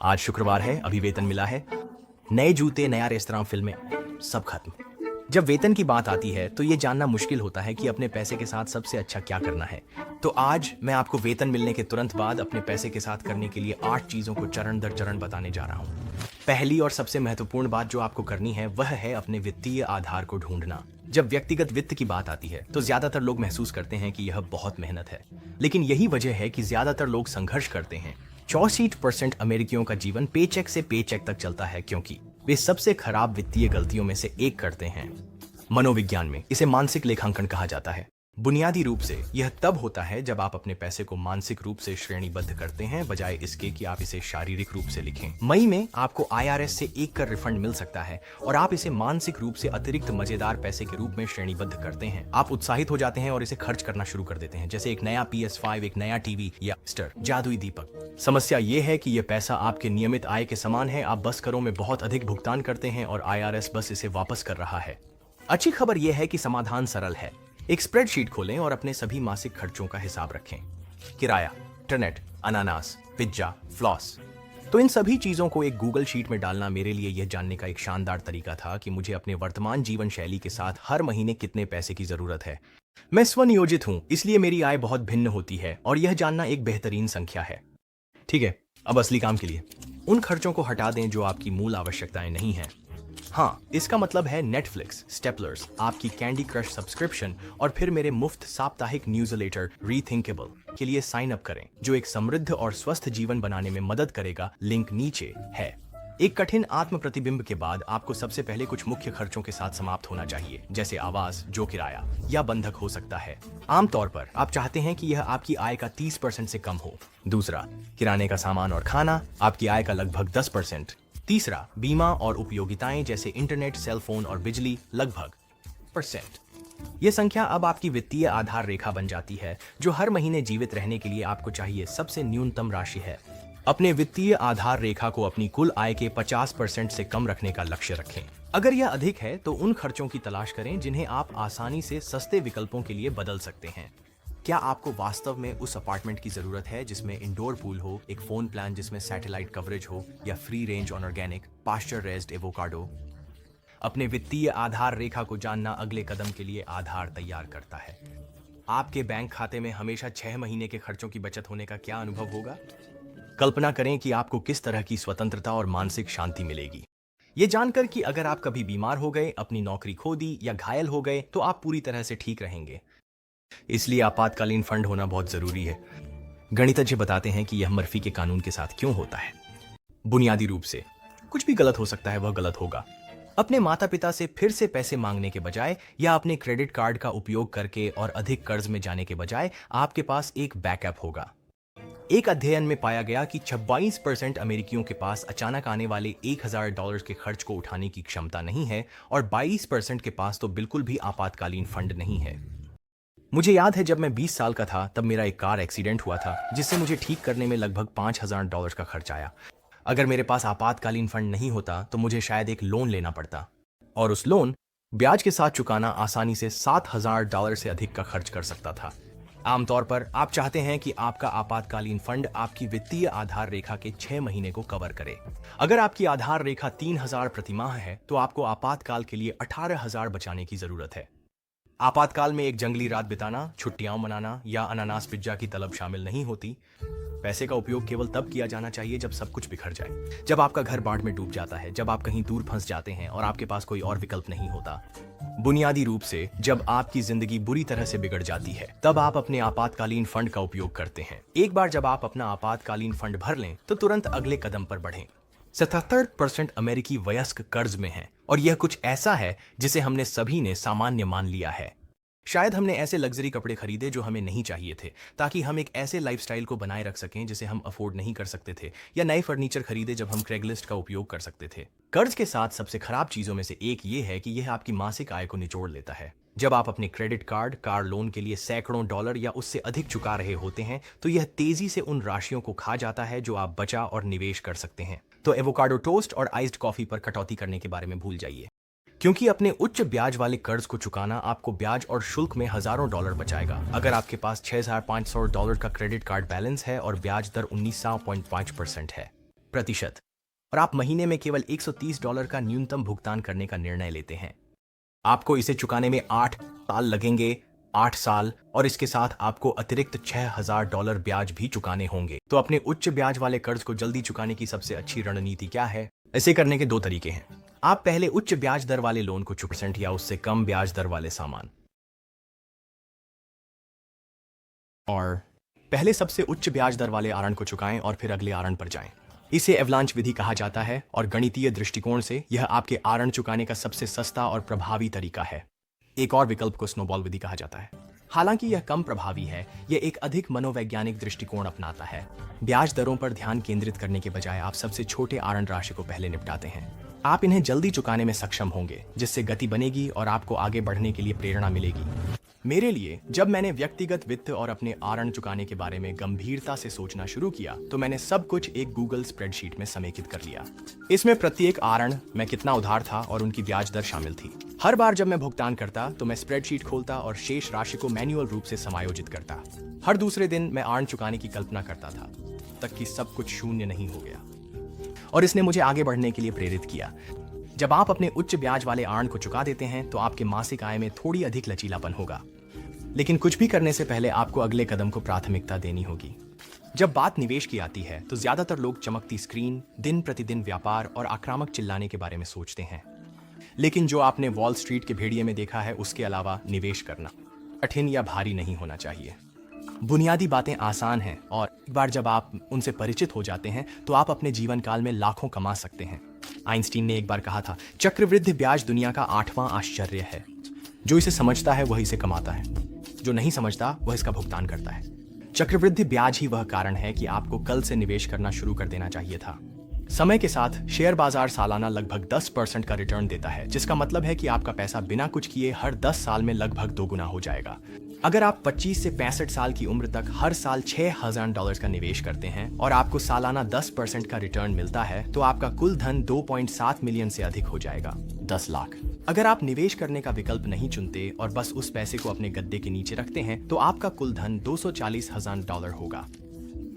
आज शुक्रवार है, अभी वेतन मिला है। नए जूते, नया रेस्तरां, फिल्में, सब खत्म। जब वेतन की बात आती है तो ये जानना मुश्किल होता है कि अपने पैसे के साथ सबसे अच्छा क्या करना है। तो आज मैं आपको वेतन मिलने के तुरंत बाद अपने पैसे के साथ करने के लिए 8 चीजों को चरण दर चरण बताने जा रहा हूँ। पहली और सबसे महत्वपूर्ण बात जो आपको करनी है वह है अपने वित्तीय आधार को ढूंढना। जब व्यक्तिगत वित्त की बात आती है तो ज्यादातर लोग महसूस करते हैं कि यह बहुत मेहनत है, लेकिन यही वजह है कि ज्यादातर लोग संघर्ष करते हैं। 64% अमेरिकियों का जीवन पेचेक से पेचेक तक चलता है क्योंकि वे सबसे खराब वित्तीय गलतियों में से एक करते हैं। मनोविज्ञान में इसे मानसिक लेखांकन कहा जाता है। बुनियादी रूप से यह तब होता है जब आप अपने पैसे को मानसिक रूप से श्रेणीबद्ध करते हैं बजाय इसके कि आप इसे शारीरिक रूप से लिखें। मई में आपको IRS से 1 कर रिफंड मिल सकता है और आप इसे मानसिक रूप से अतिरिक्त मजेदार पैसे के रूप में श्रेणीबद्ध करते हैं। आप उत्साहित हो जाते हैं और इसे खर्च करना शुरू कर देते हैं, जैसे एक नया PS5, एक नया टीवी या स्टर, जादुई दीपक। समस्या यह है कि यह पैसा आपके नियमित आय के समान है। आप बस करों में बहुत अधिक भुगतान करते हैं और IRS बस इसे वापस कर रहा है। अच्छी खबर यह है कि समाधान सरल है। एक स्प्रेडशीट खोलें और अपने सभी मासिक खर्चों का हिसाब रखें। किराया, इंटरनेट, अनानास, पिज्जा, फ्लॉस। तो इन सभी चीजों को एक गूगल शीट में डालना मेरे लिए यह जानने का एक शानदार तरीका था कि मुझे अपने वर्तमान जीवन शैली के साथ हर महीने कितने पैसे की जरूरत है। मैं स्वनियोजित हूं, इसलिए मेरी आय बहुत भिन्न होती है और यह जानना एक बेहतरीन संख्या है। ठीक है, अब असली काम के लिए उन खर्चों को हटा दें जो आपकी मूल आवश्यकताएं नहीं हैं। हाँ, इसका मतलब है नेटफ्लिक्स, स्टेपलर्स, आपकी कैंडी क्रश सब्सक्रिप्शन और फिर मेरे मुफ्त साप्ताहिक न्यूज़लेटर रीथिंकेबल के लिए साइन अप करें, जो एक समृद्ध और स्वस्थ जीवन बनाने में मदद करेगा। लिंक नीचे है। एक कठिन आत्म प्रतिबिंब के बाद आपको सबसे पहले कुछ मुख्य खर्चों के साथ समाप्त होना चाहिए, जैसे आवास, जो किराया या बंधक हो सकता है। आमतौर पर आप चाहते हैं कि यह आपकी आय का 30% से कम हो। दूसरा, किराने का सामान और खाना, आपकी आय का लगभग 10%। तीसरा, बीमा और उपयोगिताएं जैसे इंटरनेट, सेल फोन और बिजली, लगभग %। यह संख्या अब आपकी वित्तीय आधार रेखा बन जाती है, जो हर महीने जीवित रहने के लिए आपको चाहिए सबसे न्यूनतम राशि है। अपने वित्तीय आधार रेखा को अपनी कुल आय के 50% से कम रखने का लक्ष्य रखें। अगर यह अधिक है तो उन खर्चों की तलाश करें जिन्हें आप आसानी से सस्ते विकल्पों के लिए बदल सकते हैं। क्या आपको वास्तव में उस अपार्टमेंट की जरूरत है जिसमें इंडोर पूल हो, एक फोन प्लान जिसमें सैटेलाइट कवरेज हो, या free range on organic pasture raised avocado? अपने वित्तीय आधार रेखा को जानना अगले कदम के लिए आधार तैयार करता है। आपके बैंक खाते में हमेशा 6 महीने के खर्चों की बचत होने का क्या अनुभव होगा? कल्पना करें कि आपको किस तरह की स्वतंत्रता और मानसिक शांति मिलेगी। ये जानकर कि अगर आप कभी बीमार हो गए, अपनी नौकरी खो दी या घायल हो गए तो आप पूरी तरह से ठीक रहेंगे। इसलिए आपातकालीन फंड होना बहुत जरूरी है। गणितज्ञ बताते हैं कि यह मर्फी के कानून के साथ क्यों होता है। बुनियादी रूप से कुछ भी गलत हो सकता है, वह गलत होगा। अपने माता पिता से फिर से पैसे मांगने के बजाय या अपने क्रेडिट कार्ड का उपयोग करके और अधिक कर्ज में जाने के बजाय आपके पास एक बैकअप होगा। एक अध्ययन में पाया गया कि 26% अमेरिकियों के पास अचानक आने वाले $1000 के खर्च को उठाने की क्षमता नहीं है और 22% के पास तो बिल्कुल भी आपातकालीन फंड नहीं है। मुझे याद है जब मैं 20 साल का था तब मेरा एक कार एक्सीडेंट हुआ था जिससे मुझे ठीक करने में लगभग $5000 का खर्च आया। अगर मेरे पास आपातकालीन फंड नहीं होता तो मुझे शायद एक लोन लेना पड़ता और उस लोन ब्याज के साथ चुकाना आसानी से $7000 से अधिक का खर्च कर सकता था। आमतौर पर आप चाहते हैं कि आपका आपातकालीन फंड आपकी वित्तीय आधार रेखा के 6 महीने को कवर करे। अगर आपकी आधार रेखा 3000 प्रतिमाह है तो आपको आपातकाल के लिए 18000 बचाने की जरूरत है। आपातकाल में एक जंगली रात बिताना, छुट्टियां मनाना या अनानास पिज्जा की तलब शामिल नहीं होती। पैसे का उपयोग केवल तब किया जाना चाहिए जब सब कुछ बिखर जाए, जब आपका घर बाढ़ में डूब जाता है, जब आप कहीं दूर फंस जाते हैं और आपके पास कोई और विकल्प नहीं होता। बुनियादी रूप से जब आपकी जिंदगी बुरी तरह से बिगड़ जाती है तब आप अपने आपातकालीन फंड का उपयोग करते हैं। एक बार जब आप अपना आपातकालीन फंड भर लें तो तुरंत अगले कदम पर बढ़ें। 77% अमेरिकी वयस्क कर्ज में हैं और यह कुछ ऐसा है जिसे हमने सभी ने सामान्य मान लिया है। शायद हमने ऐसे लग्जरी कपड़े खरीदे जो हमें नहीं चाहिए थे ताकि हम एक ऐसे लाइफस्टाइल को बनाए रख सकें जिसे हम अफोर्ड नहीं कर सकते थे, या नए फर्नीचर खरीदे जब हम क्रेगलिस्ट का उपयोग कर सकते थे। कर्ज के साथ सबसे खराब चीजों में से एक ये है कि यह आपकी मासिक आय को निचोड़ लेता है। जब आप अपने क्रेडिट कार्ड, कार लोन के लिए सैकड़ों डॉलर या उससे अधिक चुका रहे होते हैं तो यह तेजी से उन राशियों को खा जाता है जो आप बचा और निवेश कर सकते हैं। तो एवोकाडो टोस्ट और आइस्ड कॉफी पर कटौती करने के बारे में भूल जाइए, क्योंकि अपने उच्च ब्याज वाले कर्ज को चुकाना आपको ब्याज और शुल्क में हजारों डॉलर बचाएगा। अगर आपके पास $6500 का क्रेडिट कार्ड बैलेंस है और ब्याज दर 19.5% है, प्रतिशत, और आप महीने में केवल $130 का न्यूनतम भुगतान करने का निर्णय लेते हैं। आपको इसे चुकाने में 8 साल लगेंगे, 8 साल, और इसके साथ आपको अतिरिक्त $6,000 ब्याज भी चुकाने होंगे। तो अपने उच्च ब्याज वाले कर्ज को जल्दी चुकाने की सबसे अच्छी रणनीति क्या है? ऐसे करने के 2 तरीके हैं। आप पहले उच्च ब्याज दर वाले लोन को 6% या उससे कम ब्याज दर वाले सामान, और पहले सबसे उच्च ब्याज दर वाले आरण को चुकाएं और फिर अगले आरण पर जाएं। इसे एवलांच विधि कहा जाता है और गणितीय दृष्टिकोण से यह आपके आरण चुकाने का सबसे सस्ता और प्रभावी तरीका है। एक और विकल्प को स्नोबॉल विधि कहा जाता है। हालांकि यह कम प्रभावी है, यह एक अधिक मनोवैज्ञानिक दृष्टिकोण अपनाता है। ब्याज दरों पर ध्यान केंद्रित करने के बजाय आप सबसे छोटे आरण राशि को पहले निपटाते हैं। आप इन्हें जल्दी चुकाने में सक्षम होंगे, जिससे गति बनेगी और आपको आगे बढ़ने के लिए प्रेरणा मिलेगी। मेरे लिए, जब मैंने व्यक्तिगत वित्त और अपने आरण चुकाने के बारे में गंभीरता से सोचना शुरू किया, तो मैंने सब कुछ एक गूगल स्प्रेडशीट में समेकित कर लिया। इसमें प्रत्येक आरण में कितना उधार था और उनकी ब्याज दर शामिल थी। हर बार जब मैं भुगतान करता तो मैं स्प्रेडशीट खोलता और शेष राशि को मैन्युअल रूप से समायोजित करता। हर दूसरे दिन मैं आरण चुकाने की कल्पना करता था, तक कि सब कुछ शून्य नहीं हो गया, और इसने मुझे आगे बढ़ने के लिए प्रेरित किया। जब आप अपने उच्च ब्याज वाले आरण को चुका देते हैं तो आपके मासिक आय में थोड़ी अधिक लचीलापन होगा, लेकिन कुछ भी करने से पहले आपको अगले कदम को प्राथमिकता देनी होगी। जब बात निवेश की आती है तो ज्यादातर लोग चमकती स्क्रीन, दिन प्रतिदिन व्यापार और आक्रामक चिल्लाने के बारे में सोचते हैं, लेकिन जो आपने वॉल स्ट्रीट के भेड़िए में देखा है, उसके अलावा निवेश करना कठिन या भारी नहीं होना चाहिए। बुनियादी बातें आसान हैं, और एक बार जब आप उनसे परिचित हो जाते हैं तो आप अपने जीवन काल में लाखों कमा सकते हैं। आइंस्टीन ने एक बार कहा था, चक्रवृद्धि ब्याज दुनिया का 8वां आश्चर्य है। जो इसे समझता है वह इसे कमाता है, जो नहीं समझता वह इसका भुगतान करता है। चक्रवृद्धि ब्याज ही वह कारण है कि आपको कल से निवेश करना शुरू कर देना चाहिए था। समय के साथ शेयर बाजार सालाना लगभग 10% का रिटर्न देता है, जिसका मतलब है कि आपका पैसा बिना कुछ किए हर 10 साल में लगभग दोगुना हो जाएगा। अगर आप 25 से 65 साल की उम्र तक हर साल $6,000 का निवेश करते हैं और आपको सालाना 10% का रिटर्न मिलता है, तो आपका कुल धन 2.7 मिलियन से अधिक हो जाएगा, 10 लाख। अगर आप निवेश करने का विकल्प नहीं चुनते और बस उस पैसे को अपने गद्दे के नीचे रखते हैं, तो आपका कुल धन $240,000 होगा।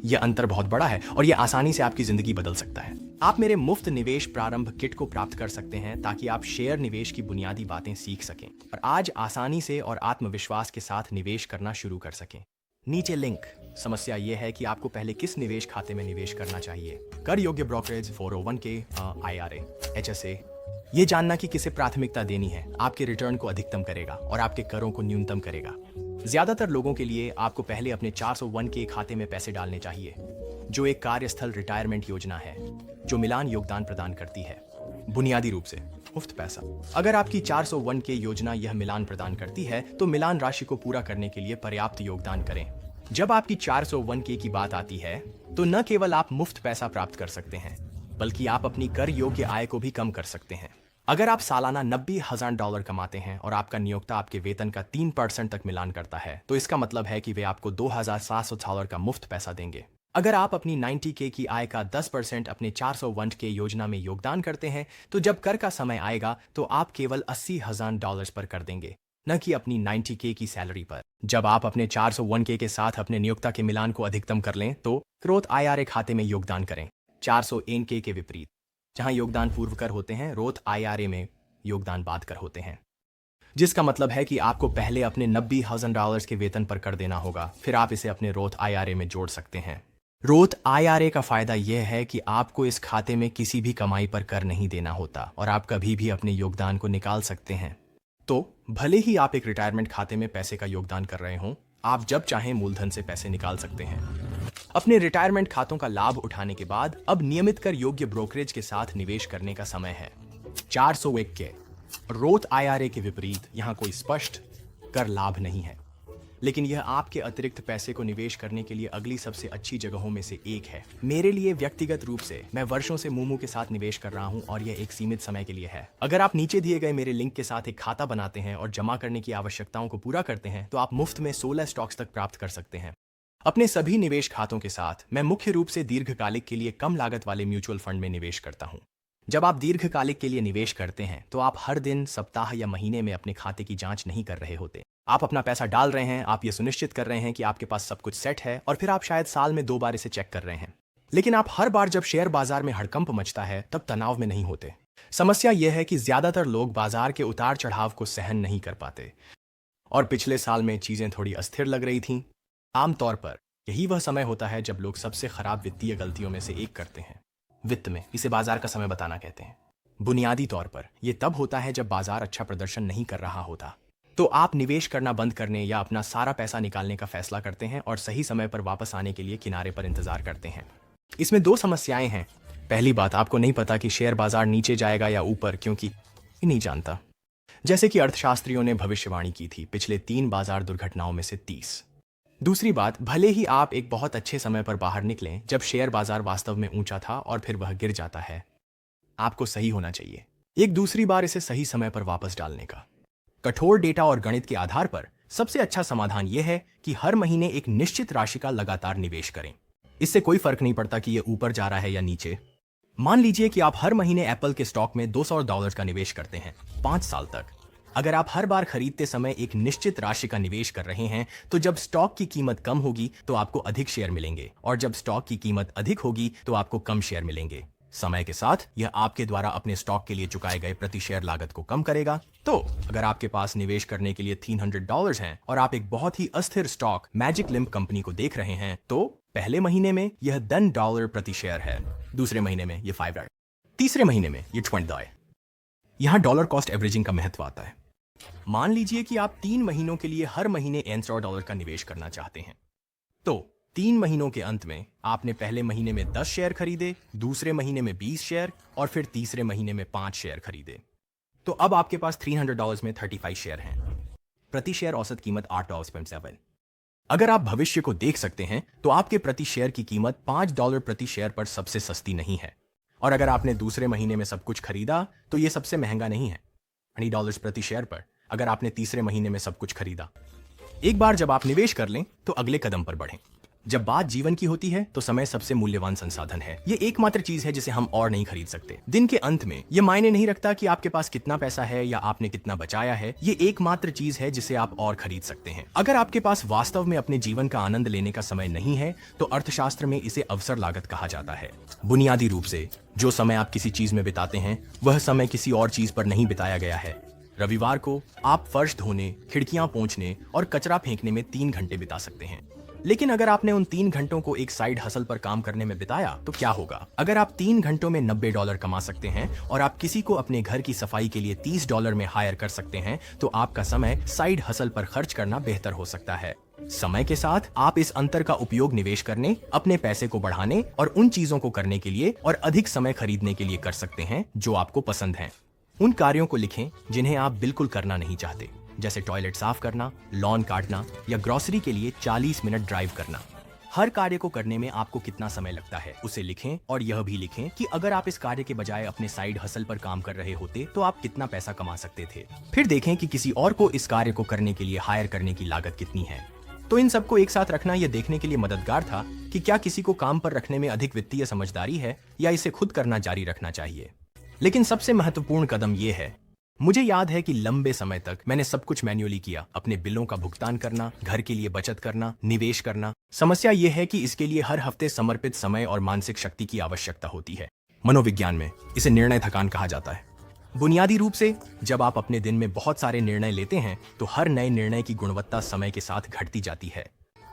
यह अंतर बहुत बड़ा है और यह आसानी से आपकी जिंदगी बदल सकता है। आप मेरे मुफ्त निवेश प्रारंभ किट को प्राप्त कर सकते हैं ताकि आप शेयर निवेश की बुनियादी बातें सीख सकें और आज आसानी से और आत्मविश्वास के साथ निवेश करना शुरू कर सकें। नीचे लिंक। समस्या यह है कि आपको पहले किस निवेश खाते में निवेश करना चाहिए। कर योग्य ब्रोकरेज, 401k, IRA, HSA। ये जानना कि किसे प्राथमिकता देनी है आपके रिटर्न को अधिकतम करेगा और आपके करों को न्यूनतम करेगा। ज्यादातर लोगों के लिए आपको पहले अपने 401k खाते में पैसे डालने चाहिए, जो एक कार्यस्थल रिटायरमेंट योजना है जो मिलान योगदान प्रदान करती है, बुनियादी रूप से मुफ्त पैसा। अगर आपकी 401k योजना यह मिलान प्रदान करती है, तो मिलान राशि को पूरा करने के लिए पर्याप्त योगदान करें। जब आपकी 401k की बात आती है, तो न केवल आप मुफ्त पैसा प्राप्त कर सकते हैं, बल्कि आप अपनी कर योग्य आय को भी कम कर सकते हैं। अगर आप सालाना $90,000 कमाते हैं और आपका नियोक्ता आपके वेतन का 3% तक मिलान करता है, तो इसका मतलब है कि वे आपको $2,700 का मुफ्त पैसा देंगे। अगर आप अपनी 90k की आय का 10% अपने 401k योजना में योगदान करते हैं, तो जब कर का समय आएगा तो आप केवल $80,000 पर कर देंगे, न कि अपनी 90k की सैलरी पर। जब आप अपने 401k के साथ अपने नियोक्ता के मिलान को अधिकतम कर लें, तो रोथ IRA खाते में योगदान करें। 401k के विपरीत, जहां योगदान पूर्व कर होते हैं, रोथ IRA में योगदान बाद कर होते हैं, जिसका मतलब है कि आपको पहले अपने $90,000 के वेतन पर कर देना होगा, फिर आप इसे अपने रोथ IRA में जोड़ सकते हैं। रोथ IRA का फायदा यह है कि आपको इस खाते में किसी भी कमाई पर कर नहीं देना होता और आप कभी भी अपने योगदान को निकाल सकते हैं। तो भले ही आप एक रिटायरमेंट खाते में पैसे का योगदान कर रहे हों, आप जब चाहें मूलधन से पैसे निकाल सकते हैं। अपने रिटायरमेंट खातों का लाभ उठाने के बाद अब नियमित कर योग्य ब्रोकरेज के साथ निवेश करने का समय है। 401k। रोथ IRA के विपरीत यहाँ कोई स्पष्ट कर लाभ नहीं है, लेकिन यह आपके अतिरिक्त पैसे को निवेश करने के लिए अगली सबसे अच्छी जगहों में से एक है। मेरे लिए व्यक्तिगत रूप से, मैं वर्षों से मूमू के साथ निवेश कर रहा हूं और यह एक सीमित समय के लिए है। अगर आप नीचे दिए गए मेरे लिंक के साथ एक खाता बनाते हैं और जमा करने की आवश्यकताओं को पूरा करते हैं, तो आप मुफ्त में 16 स्टॉक्स तक प्राप्त कर सकते हैं। अपने सभी निवेश खातों के साथ मैं मुख्य रूप से दीर्घकालिक के लिए कम लागत वाले म्यूचुअल फंड में निवेश करता हूं। जब आप दीर्घकालिक के लिए निवेश करते हैं, तो आप हर दिन, सप्ताह या महीने में अपने खाते की जांच नहीं कर रहे होते। आप अपना पैसा डाल रहे हैं, आप ये सुनिश्चित कर रहे हैं कि आपके पास सब कुछ सेट है, और फिर आप शायद साल में 2 बार इसे चेक कर रहे हैं। लेकिन आप हर बार जब शेयर बाजार में हड़कंप मचता है तब तनाव में नहीं होते। समस्या यह है कि ज्यादातर लोग बाजार के उतार चढ़ाव को सहन नहीं कर पाते। और पिछले साल में चीजें थोड़ी अस्थिर लग रही थीं। आमतौर पर यही वह समय होता है जब लोग सबसे खराब वित्तीय गलतियों में से एक करते हैं। वित्त में इसे बाजार का समय बताना कहते हैं। बुनियादी तौर पर यह तब होता है जब बाजार अच्छा प्रदर्शन नहीं कर रहा होता, तो आप निवेश करना बंद करने या अपना सारा पैसा निकालने का फैसला करते हैं और सही समय पर वापस आने के लिए किनारे पर इंतजार करते हैं। इसमें दो समस्याएं हैं। पहली बात, आपको नहीं पता कि शेयर बाजार नीचे जाएगा या ऊपर, क्योंकि नहीं जानता। जैसे कि अर्थशास्त्रियों ने भविष्यवाणी की थी, पिछले 3 बाजार दुर्घटनाओं में से 30। दूसरी बात, भले ही आप एक बहुत अच्छे समय पर बाहर निकलें जब शेयर बाजार वास्तव में ऊंचा था और फिर वह गिर जाता है, आपको सही होना चाहिए एक दूसरी बार इसे सही समय पर वापस डालने का। कठोर डेटा और गणित के आधार पर सबसे अच्छा समाधान यह है कि हर महीने एक निश्चित राशि का लगातार निवेश करें। इससे कोई फर्क नहीं पड़ता कि यह ऊपर जा रहा है या नीचे। मान लीजिए कि आप हर महीने एप्पल के स्टॉक में $200 का निवेश करते हैं 5 साल तक। अगर आप हर बार खरीदते समय एक निश्चित राशि का निवेश कर रहे हैं, तो जब स्टॉक की कीमत कम होगी तो आपको अधिक शेयर मिलेंगे, और जब स्टॉक की कीमत अधिक होगी तो आपको कम शेयर मिलेंगे। समय के साथ यह आपके द्वारा अपने स्टॉक के लिए चुकाए गए प्रति शेयर लागत को कम करेगा। तो अगर आपके पास निवेश करने के लिए $300 हैं और आप एक बहुत ही अस्थिर स्टॉक मैजिक लिम्प कंपनी को देख रहे हैं, तो पहले महीने में यह $10 प्रति शेयर है, दूसरे महीने में यह $5, तीसरे महीने में यह $20। यहां डॉलर कॉस्ट एवरेजिंग का महत्व आता है। मान लीजिए कि आप 3 महीनों के लिए हर महीने $100 का निवेश करना चाहते हैं, तो 3 महीनों के अंत में आपने पहले महीने में 10 शेयर खरीदे, दूसरे महीने में 20 शेयर और फिर तीसरे महीने में 5 शेयर खरीदे। तो अब आपके पास $300 में 35 शेयर हैं। प्रति शेयर औसत कीमत $8.7। अगर आप भविष्य को देख सकते हैं तो आपके प्रति शेयर की कीमत $5 प्रति शेयर पर सबसे सस्ती नहीं है। और अगर आपने दूसरे महीने में सब कुछ खरीदा तो यह सबसे महंगा नहीं है, $20 प्रति शेयर पर अगर आपने तीसरे महीने में सब कुछ खरीदा। एक बार जब आप निवेश कर लें तो अगले कदम पर बढ़ें। जब बात जीवन की होती है तो समय सबसे मूल्यवान संसाधन है। ये एकमात्र चीज है जिसे हम और नहीं खरीद सकते। दिन के अंत में ये मायने नहीं रखता कि आपके पास कितना पैसा है या आपने कितना बचाया है। ये एकमात्र चीज है जिसे आप और खरीद सकते हैं। अगर आपके पास वास्तव में अपने जीवन का आनंद लेने का समय नहीं है तो अर्थशास्त्र में इसे अवसर लागत कहा जाता है। बुनियादी रूप से जो समय आप किसी चीज में बिताते हैं वह समय किसी और चीज पर नहीं बिताया गया है। रविवार को आप फर्श धोने, खिड़कियां पोंछने और कचरा फेंकने में 3 घंटे बिता सकते हैं, लेकिन अगर आपने उन 3 घंटों को एक साइड हसल पर काम करने में बिताया तो क्या होगा? अगर आप 3 घंटों में $90 कमा सकते हैं और आप किसी को अपने घर की सफाई के लिए $30 में हायर कर सकते हैं, तो आपका समय साइड हसल पर खर्च करना बेहतर हो सकता है। समय के साथ आप इस अंतर का उपयोग निवेश करने, अपने पैसे को बढ़ाने और उन चीजों को करने के लिए और अधिक समय खरीदने के लिए कर सकते हैं जो आपको पसंद हैं। उन कार्यों को लिखें जिन्हें आप बिल्कुल करना नहीं चाहते, जैसे टॉयलेट साफ करना, लॉन काटना या ग्रोसरी के लिए 40 मिनट ड्राइव करना। हर कार्य को करने में आपको कितना समय लगता है उसे लिखें, और यह भी लिखें कि अगर आप इस कार्य के बजाय अपने साइड हसल पर काम कर रहे होते तो आप कितना पैसा कमा सकते थे। फिर देखें कि किसी और को इस कार्य को करने के लिए हायर करने की लागत कितनी है। तो इन सबको एक साथ रखना यह देखने के लिए मददगार था कि क्या किसी को काम पर रखने में अधिक वित्तीय समझदारी है या इसे खुद करना जारी रखना चाहिए। लेकिन सबसे महत्वपूर्ण कदम यह है, मुझे याद है कि लंबे समय तक मैंने सब कुछ मैन्युअली किया, अपने बिलों का भुगतान करना, घर के लिए बचत करना, निवेश करना। समस्या यह है कि इसके लिए हर हफ्ते समर्पित समय और मानसिक शक्ति की आवश्यकता होती है। मनोविज्ञान में इसे निर्णय थकान कहा जाता है। बुनियादी रूप से जब आप अपने दिन में बहुत सारे निर्णय लेते हैं तो हर नए निर्णय की गुणवत्ता समय के साथ घटती जाती है।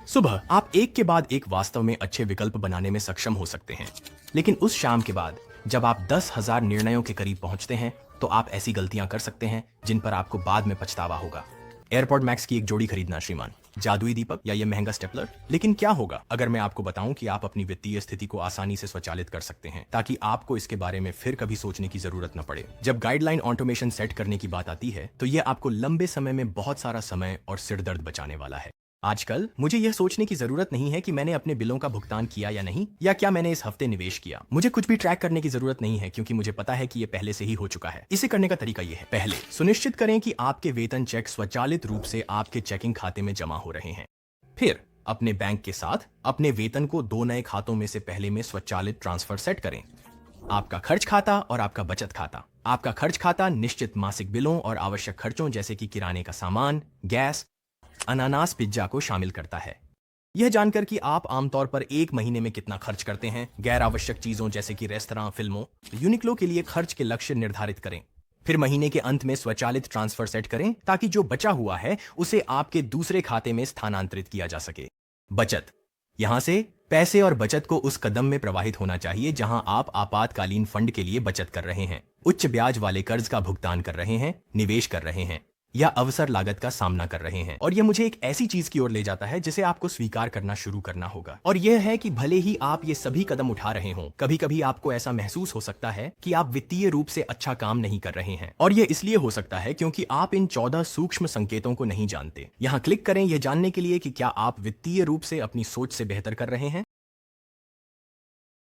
सुबह आप एक के बाद एक वास्तव में अच्छे विकल्प बनाने में सक्षम हो सकते हैं, लेकिन उस शाम के बाद जब आप 10,000 निर्णयों के करीब पहुंचते हैं तो आप ऐसी गलतियां कर सकते हैं जिन पर आपको बाद में पछतावा होगा। एयरपॉड मैक्स की एक जोड़ी खरीदना श्रीमान, जादुई दीपक या ये महंगा स्टेपलर। लेकिन क्या होगा अगर मैं आपको बताऊं कि आप अपनी वित्तीय स्थिति को आसानी से स्वचालित कर सकते हैं, ताकि आपको इसके बारे में फिर कभी सोचने की जरूरत न पड़े। जब गाइडलाइन ऑटोमेशन सेट करने की बात आती है तो यह आपको लंबे समय में बहुत सारा समय और सिरदर्द बचाने वाला है। आजकल मुझे यह सोचने की जरूरत नहीं है कि मैंने अपने बिलों का भुगतान किया या नहीं, या क्या मैंने इस हफ्ते निवेश किया। मुझे कुछ भी ट्रैक करने की जरूरत नहीं है, क्योंकि मुझे पता है कि यह पहले से ही हो चुका है। इसे करने का तरीका यह है, पहले सुनिश्चित करें कि आपके वेतन चेक स्वचालित रूप से आपके चेकिंग खाते में जमा हो रहे हैं। फिर अपने बैंक के साथ अपने वेतन को 2 नए खातों में से पहले में स्वचालित ट्रांसफर सेट करें। आपका खर्च खाता और आपका बचत खाता। आपका खर्च खाता निश्चित मासिक बिलों और आवश्यक खर्चों जैसे कि किराने का सामान, गैस, अनानास पिज्जा को शामिल करता है। यह जानकर कि आप आमतौर पर एक महीने में कितना खर्च करते हैं गैर आवश्यक चीजों जैसे कि रेस्तरां, फिल्मों, यूनिक्लो के लिए खर्च के लक्ष्य निर्धारित करें। फिर महीने के अंत में स्वचालित ट्रांसफर सेट करें ताकि जो बचा हुआ है उसे आपके दूसरे खाते में स्थानांतरित किया जा सके। बचत, यहां से पैसे और बचत को उस कदम में प्रवाहित होना चाहिए जहां आप आपातकालीन फंड के लिए बचत कर रहे हैं, उच्च ब्याज वाले कर्ज का भुगतान कर रहे हैं, निवेश कर रहे हैं या अवसर लागत का सामना कर रहे हैं। और यह मुझे एक ऐसी चीज की ओर ले जाता है जिसे आपको स्वीकार करना शुरू करना होगा, और यह है कि भले ही आप ये सभी कदम उठा रहे हों, कभी कभी आपको ऐसा महसूस हो सकता है कि आप वित्तीय रूप से अच्छा काम नहीं कर रहे हैं। और यह इसलिए हो सकता है क्योंकि आप इन 14 सूक्ष्म संकेतों को नहीं जानते। यहाँ क्लिक करें यह जानने के लिए कि क्या आप वित्तीय रूप से अपनी सोच से बेहतर कर रहे हैं।